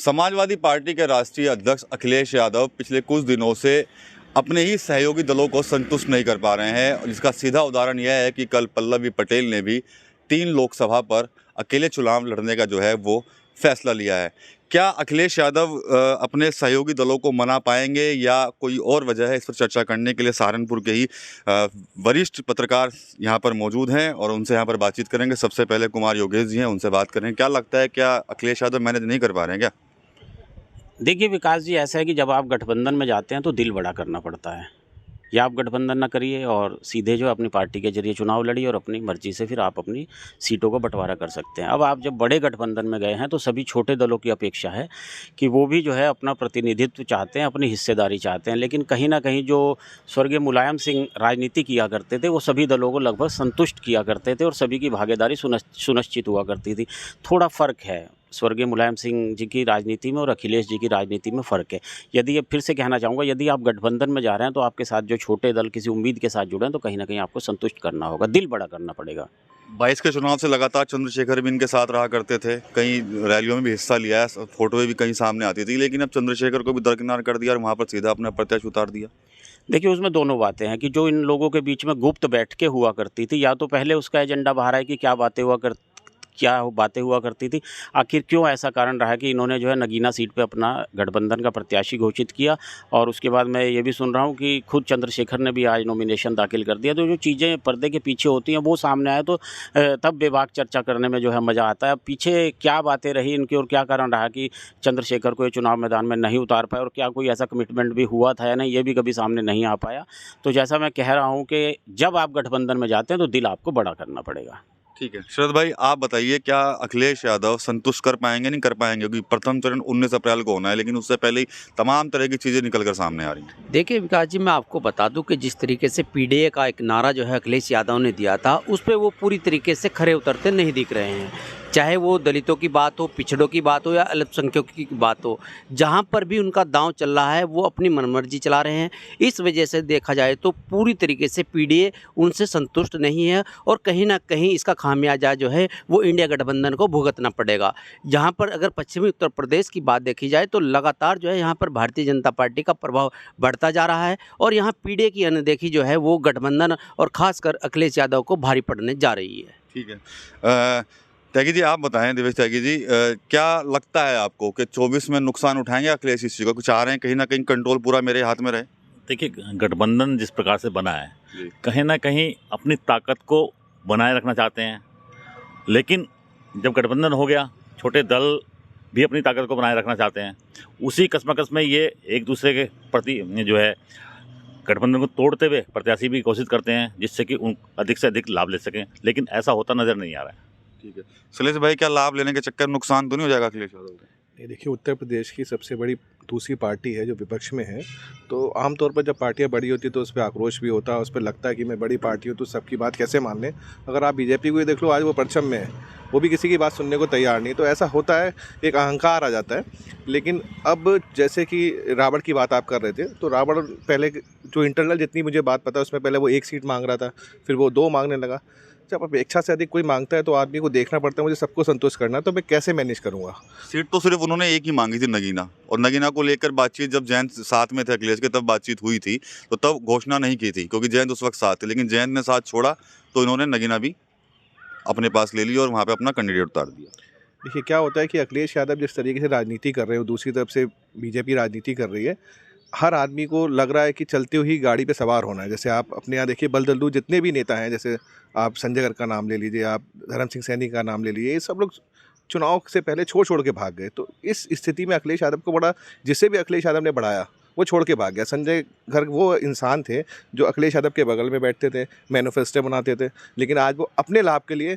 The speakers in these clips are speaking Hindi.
समाजवादी पार्टी के राष्ट्रीय अध्यक्ष अखिलेश यादव पिछले कुछ दिनों से अपने ही सहयोगी दलों को संतुष्ट नहीं कर पा रहे हैं और इसका सीधा उदाहरण यह है कि कल पल्लवी पटेल ने भी 3 लोकसभा पर अकेले चुनाव लड़ने का जो है वो फैसला लिया है। क्या अखिलेश यादव अपने सहयोगी दलों को मना पाएंगे या कोई और वजह है? इस पर चर्चा करने के लिए सहारनपुर के ही वरिष्ठ पत्रकार यहाँ पर मौजूद हैं और उनसे यहाँ पर बातचीत करेंगे। सबसे पहले कुमार योगेश जी हैं, उनसे बात करेंगे। क्या लगता है, क्या अखिलेश यादव मैनेज नहीं कर पा रहे हैं क्या? देखिए विकास जी, ऐसा है कि जब आप गठबंधन में जाते हैं तो दिल बड़ा करना पड़ता है। या आप गठबंधन ना करिए और सीधे जो अपनी पार्टी के जरिए चुनाव लड़िए और अपनी मर्जी से फिर आप अपनी सीटों को बंटवारा कर सकते हैं। अब आप जब बड़े गठबंधन में गए हैं तो सभी छोटे दलों की अपेक्षा है कि वो भी जो है अपना प्रतिनिधित्व चाहते हैं, अपनी हिस्सेदारी चाहते हैं। लेकिन कहीं ना कहीं जो स्वर्गीय मुलायम सिंह राजनीति किया करते थे वो सभी दलों को लगभग संतुष्ट किया करते थे और सभी की भागीदारी सुनिश्चित हुआ करती थी। थोड़ा फ़र्क है स्वर्गीय मुलायम सिंह जी की राजनीति में और अखिलेश जी की राजनीति में फ़र्क है। यदि ये फिर से कहना चाहूँगा, यदि आप गठबंधन में जा रहे हैं तो आपके साथ जो छोटे दल किसी उम्मीद के साथ जुड़े हैं तो कहीं ना कहीं आपको संतुष्ट करना होगा, दिल बड़ा करना पड़ेगा। 22 के चुनाव से लगातार चंद्रशेखर भी इनके साथ रहा करते थे, कई रैलियों में भी हिस्सा लिया है, फोटोएं भी कहीं सामने आती थी, लेकिन अब चंद्रशेखर को भी दरकिनार कर दिया और वहाँ पर सीधा अपना प्रत्याशी उतार दिया। देखिए उसमें दोनों बातें हैं कि जो इन लोगों के बीच में गुप्त बैठकें हुआ करती थी, या तो पहले उसका एजेंडा बाहर है कि क्या बातें हुआ करती थी, आखिर क्यों ऐसा कारण रहा कि इन्होंने जो है नगीना सीट पे अपना गठबंधन का प्रत्याशी घोषित किया। और उसके बाद मैं ये भी सुन रहा हूँ कि खुद चंद्रशेखर ने भी आज नॉमिनेशन दाखिल कर दिया। तो जो चीज़ें पर्दे के पीछे होती हैं वो सामने आए तो तब बेबाक चर्चा करने में जो है मज़ा आता है। पीछे क्या बातें रही इनकी और क्या कारण रहा कि चंद्रशेखर को ये चुनाव मैदान में नहीं उतार पाए और क्या कोई ऐसा कमिटमेंट भी हुआ था या नहीं, ये भी कभी सामने नहीं आ पाया। तो जैसा मैं कह रहा हूँ कि जब आप गठबंधन में जाते हैं तो दिल आपको बड़ा करना पड़ेगा। ठीक है शरद भाई, आप बताइए, क्या अखिलेश यादव संतुष्ट कर पाएंगे, नहीं कर पाएंगे? क्योंकि प्रथम चरण 19 अप्रैल को होना है, लेकिन उससे पहले ही तमाम तरह की चीज़ें निकल कर सामने आ रही हैं। देखिए विकास जी, मैं आपको बता दूं कि जिस तरीके से पीडीए का एक नारा जो है अखिलेश यादव ने दिया था, उस पर वो पूरी तरीके से खरे उतरते नहीं दिख रहे हैं। चाहे वो दलितों की बात हो, पिछड़ों की बात हो या अल्पसंख्यकों की बात हो, जहाँ पर भी उनका दांव चल रहा है वो अपनी मनमर्जी चला रहे हैं। इस वजह से देखा जाए तो पूरी तरीके से पीडीए उनसे संतुष्ट नहीं है और कहीं ना कहीं इसका खामियाजा जो है वो इंडिया गठबंधन को भुगतना पड़ेगा। जहाँ पर अगर पश्चिमी उत्तर प्रदेश की बात देखी जाए तो लगातार जो है यहाँ पर भारतीय जनता पार्टी का प्रभाव बढ़ता जा रहा है और यहाँ पीडीए की अनदेखी जो है वो गठबंधन और खासकर अखिलेश यादव को भारी पड़ने जा रही है। ठीक है, त्यागी जी आप बताएं, दिवेश त्यागी जी, क्या लगता है आपको कि 24 में नुकसान उठाएंगे अखिलेश इस चीज़ को? चाह रहे हैं कहीं ना कहीं कंट्रोल पूरा मेरे हाथ में रहे? देखिए गठबंधन जिस प्रकार से बना है, कहीं ना कहीं अपनी ताकत को बनाए रखना चाहते हैं, लेकिन जब गठबंधन हो गया छोटे दल भी अपनी ताकत को बनाए रखना चाहते हैं। उसी कस्मकस में ये एक दूसरे के प्रति जो है गठबंधन को तोड़ते हुए प्रत्याशी भी घोषित करते हैं जिससे कि उन अधिक से अधिक लाभ ले सकें, लेकिन ऐसा होता नज़र नहीं आ रहा है। ठीक है शैलेश भाई, क्या लाभ लेने के चक्कर में नुकसान तो नहीं हो जाएगा अखिलेश यादव का? नहीं, देखिए उत्तर प्रदेश की सबसे बड़ी दूसरी पार्टी है जो विपक्ष में है, तो आमतौर पर जब पार्टियां बड़ी होती है तो उस पर आक्रोश भी होता है, उस पर लगता है कि मैं बड़ी पार्टी हूँ तो सबकी बात कैसे मान लें। अगर आप बीजेपी को ही देख लो, आज वो परचम में है, वो भी किसी की बात सुनने को तैयार नहीं। तो ऐसा होता है, एक अहंकार आ जाता है। लेकिन अब जैसे कि रावण की बात आप कर रहे थे, तो रावण पहले जो इंटरनल जितनी मुझे बात पता है उसमें पहले वो 1 सीट मांग रहा था, फिर वो 2 मांगने लगा। जब अपेक्षा से अधिक कोई मांगता है तो आदमी को देखना पड़ता है, मुझे सबको संतुष्ट करना है तो मैं कैसे मैनेज करूंगा। सीट तो सिर्फ उन्होंने एक ही मांगी थी, नगीना, और नगीना को लेकर बातचीत जब जयंत साथ में थे अखिलेश के, तब बातचीत हुई थी, तो तब घोषणा नहीं की थी क्योंकि जयंत उस वक्त साथ थे। लेकिन जयंत ने साथ छोड़ा तो इन्होंने नगीना भी अपने पास ले ली और वहाँ पर अपना कैंडिडेट उतार दिया। देखिए क्या होता है कि अखिलेश यादव जिस तरीके से राजनीति कर रहे हो, दूसरी तरफ से बीजेपी राजनीति कर रही है, हर आदमी को लग रहा है कि चलती हुई गाड़ी पे सवार होना है। जैसे आप अपने यहाँ देखिए बलदलू जितने भी नेता हैं, जैसे आप संजय गर्ग का नाम ले लीजिए, आप धर्म सिंह सैनी का नाम ले लीजिए, ये सब लोग चुनाव से पहले छोड़ के भाग गए। तो इस स्थिति में अखिलेश यादव को बड़ा, जिसे भी अखिलेश यादव ने बढ़ाया वो छोड़ के भाग गया। संजय गर्ग वो इंसान थे जो अखिलेश यादव के बगल में बैठते थे, मैनिफेस्टो बनाते थे, लेकिन आज वो अपने लाभ के लिए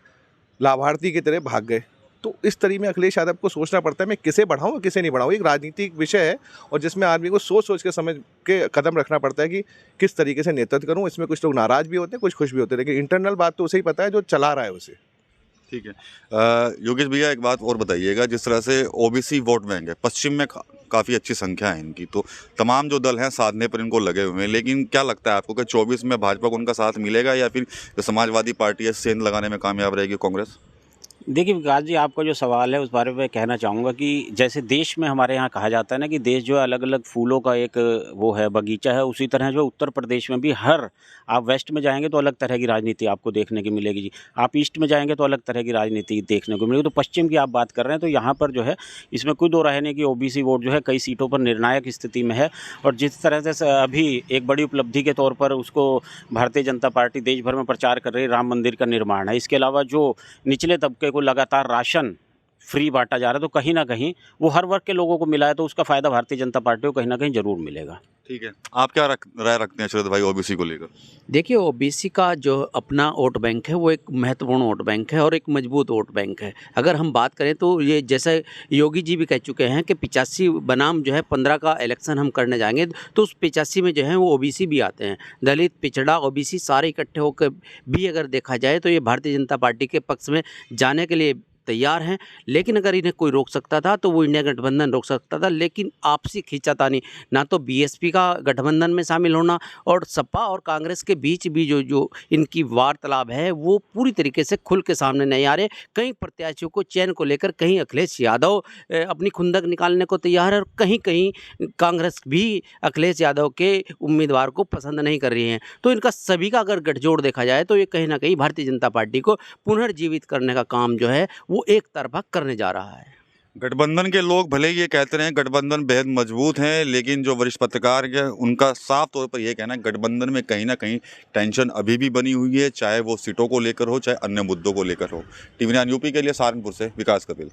लाभार्थी की तरह भाग गए। तो इस तरीके में अखिलेश यादव को सोचना पड़ता है मैं किसे बढ़ाऊं और किसे नहीं बढ़ाऊं। एक राजनीतिक विषय है और जिसमें आदमी को सोच के समझ के कदम रखना पड़ता है कि किस तरीके से नेतृत्व करूं। इसमें कुछ लोग नाराज़ भी होते हैं, कुछ खुश भी होते हैं, लेकिन इंटरनल बात तो उसे ही पता है जो चला रहा है उसे। ठीक है, योगेश भैया एक बात और बताइएगा, जिस तरह से ओबीसी वोट बैंक है, पश्चिम में काफ़ी अच्छी संख्या है इनकी, तो तमाम जो दल हैं साधने पर इनको लगे हुए हैं, लेकिन क्या लगता है आपको कि 24 में भाजपा को उनका साथ मिलेगा या फिर जो समाजवादी पार्टी है सेंध लगाने में कामयाब रहेगी कांग्रेस? देखिए विकास जी, आपका जो सवाल है उस बारे में कहना चाहूँगा कि जैसे देश में हमारे यहाँ कहा जाता है ना कि देश जो है अलग अलग फूलों का एक वो है बगीचा है, उसी तरह जो उत्तर प्रदेश में भी हर आप वेस्ट में जाएंगे तो अलग तरह की राजनीति आपको देखने की मिलेगी जी, आप ईस्ट में जाएंगे तो अलग तरह की राजनीति देखने को मिलेगी। तो पश्चिम की आप बात कर रहे हैं तो यहाँ पर जो है इसमें कोई दो राय नहीं कि ओबीसी वोट जो है कई सीटों पर निर्णायक स्थिति में है। और जिस तरह से अभी एक बड़ी उपलब्धि के तौर पर उसको भारतीय जनता पार्टी देश भर में प्रचार कर रही है, राम मंदिर का निर्माण है, इसके अलावा जो निचले तबके को लगातार राशन फ्री बांटा जा रहा है, तो कहीं ना कहीं वो हर वर्ग के लोगों को मिला है, तो उसका फ़ायदा भारतीय जनता पार्टी को कहीं ना कहीं ज़रूर मिलेगा। ठीक है, आप क्या राय रखते हैं शरद भाई ओबीसी को लेकर? देखिए ओबीसी का जो अपना वोट बैंक है वो एक महत्वपूर्ण वोट बैंक है और एक मजबूत वोट बैंक है। अगर हम बात करें तो ये जैसे योगी जी भी कह चुके हैं कि 85 बनाम जो है 15 का इलेक्शन हम करने जाएंगे तो उस 85 में जो है वो ओबीसी भी आते हैं, दलित, पिछड़ा, ओबीसी सारे इकट्ठे होकर भी अगर देखा जाए तो ये भारतीय जनता पार्टी के पक्ष में जाने के लिए तैयार हैं। लेकिन अगर इन्हें कोई रोक सकता था तो वो इंडिया गठबंधन रोक सकता था, लेकिन आपसी खींचातानी, ना तो बीएसपी का गठबंधन में शामिल होना और सपा और कांग्रेस के बीच भी जो इनकी वार्तालाप है वो पूरी तरीके से खुल के सामने नहीं आ रहे। कई प्रत्याशियों को चयन को लेकर कहीं अखिलेश यादव अपनी खुंदक निकालने को तैयार है और कहीं कहीं कांग्रेस भी अखिलेश यादव के उम्मीदवार को पसंद नहीं कर रही है। तो इनका सभी का अगर गठजोड़ देखा जाए तो ये कहीं ना कहीं भारतीय जनता पार्टी को पुनर्जीवित करने का काम जो है वो एक तरफा करने जा रहा है। गठबंधन के लोग भले ही ये कहते रहे गठबंधन बेहद मजबूत है, लेकिन जो वरिष्ठ पत्रकार है उनका साफ तौर पर यह कहना है गठबंधन में कहीं ना कहीं टेंशन अभी भी बनी हुई है, चाहे वो सीटों को लेकर हो चाहे अन्य मुद्दों को लेकर हो। टीवी9 यूपी के लिए सहारनपुर से विकास कपिल।